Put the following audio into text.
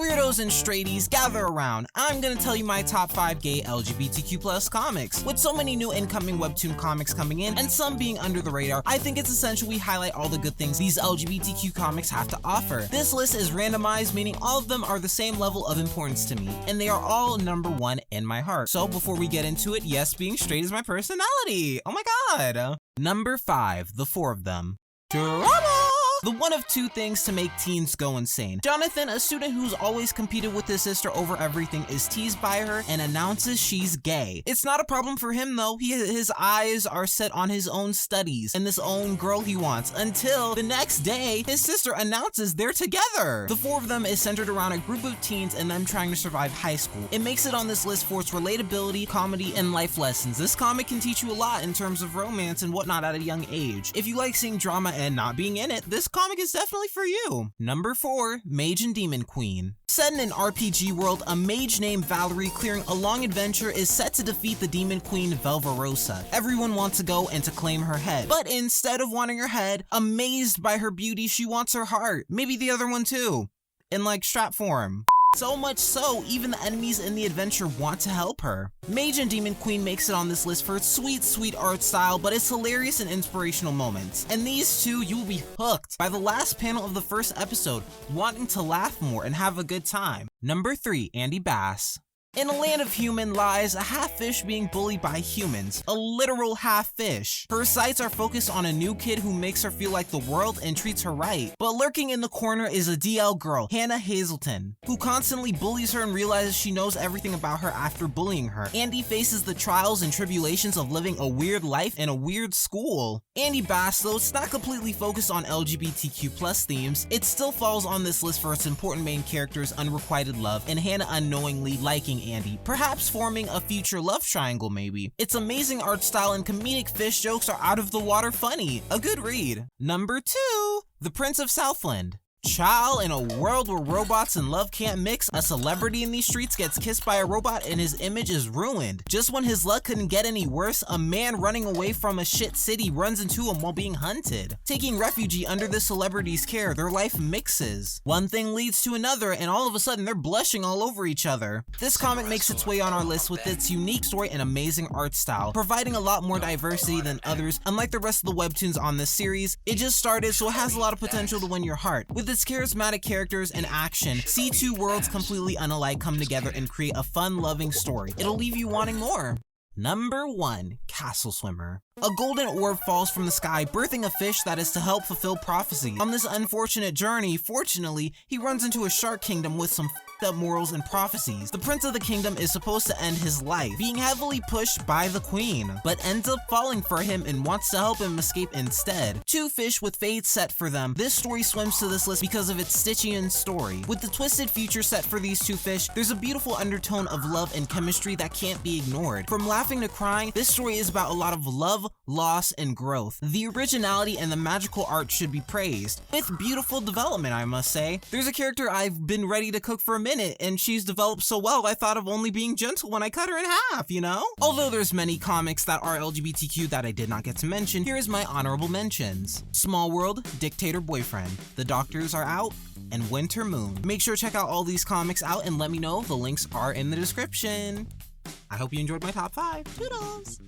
Weirdos and straighties, gather around. I'm gonna tell you my top 5 gay LGBTQ+ comics. With so many new incoming webtoon comics coming in, and some being under the radar, I think it's essential we highlight all the good things these LGBTQ comics have to offer. This list is randomized, meaning all of them are the same level of importance to me, and they are all number 1 in my heart. So before we get into it, yes, being straight is my personality. Oh my god. Number 5, the 4 of them. Drama! The one of two things to make teens go insane. Jonathan, a student who's always competed with his sister over everything, is teased by her and announces she's gay. It's not a problem for him though. His eyes are set on his own studies and this own girl he wants, until the next day, his sister announces they're together. The 4 of them is centered around a group of teens and them trying to survive high school. It makes it on this list for its relatability, comedy, and life lessons. This comic can teach you a lot in terms of romance and whatnot at a young age. If you like seeing drama and not being in it, this comic is definitely for you. Number 4, Magen Demon Queen. Set in an RPG world, a mage named Valerie clearing a long adventure is set to defeat the demon queen Velverosa. Everyone wants to go and to claim her head, but instead of wanting her head, amazed by her beauty, she wants her heart. Maybe the other one too, in like strap form. So much so, even the enemies in the adventure want to help her. Magen Demon Queen makes it on this list for its sweet, sweet art style, but its hilarious and inspirational moments. And these two, you will be hooked by the last panel of the first episode, wanting to laugh more and have a good time. Number 3, Andy Bass. In a land of human lies, a half-fish being bullied by humans. A literal half-fish. Her sights are focused on a new kid who makes her feel like the world and treats her right. But lurking in the corner is a DL girl, Hannah Hazelton, who constantly bullies her and realizes she knows everything about her after bullying her. Andy faces the trials and tribulations of living a weird life in a weird school. Andy Bass, though it's not completely focused on LGBTQ+ themes, it still falls on this list for its important main character's unrequited love and Hannah unknowingly liking Andy, perhaps forming a future love triangle maybe. Its amazing art style and comedic fish jokes are out of the water funny. A good read. Number 2, The Prince of Southland. Child, in a world where robots and love can't mix, a celebrity in these streets gets kissed by a robot and his image is ruined. Just when his luck couldn't get any worse, a man running away from a shit city runs into him while being hunted. Taking refuge under the celebrity's care, their life mixes. One thing leads to another, and all of a sudden they're blushing all over each other. This comic makes its way on our list with its unique story and amazing art style, providing a lot more diversity than others. Unlike the rest of the webtoons on this series, it just started, so it has a lot of potential to win your heart. With its charismatic characters and action, see two worlds completely unalike come together and create a fun, loving story. It'll leave you wanting more. Number 1, Castle Swimmer. A golden orb falls from the sky, birthing a fish that is to help fulfill prophecy. On this unfortunate journey, fortunately, he runs into a shark kingdom with some up morals and prophecies. The prince of the kingdom is supposed to end his life, being heavily pushed by the queen, but ends up falling for him and wants to help him escape instead. Two fish with fates set for them. This story swims to this list because of its Stitchian story. With the twisted future set for these two fish, there's a beautiful undertone of love and chemistry that can't be ignored. From laughing to crying, this story is about a lot of love, loss, and growth. The originality and the magical art should be praised, with beautiful development, I must say. There's a character I've been ready to cook for a minute, and she's developed so well I thought of only being gentle when I cut her in half, you know? Although there's many comics that are LGBTQ that I did not get to mention, here's my honorable mentions. Small World, Dictator Boyfriend, The Doctors Are Out, and Winter Moon. Make sure to check out all these comics out and let me know. The links are in the description. I hope you enjoyed my top 5. Toodles!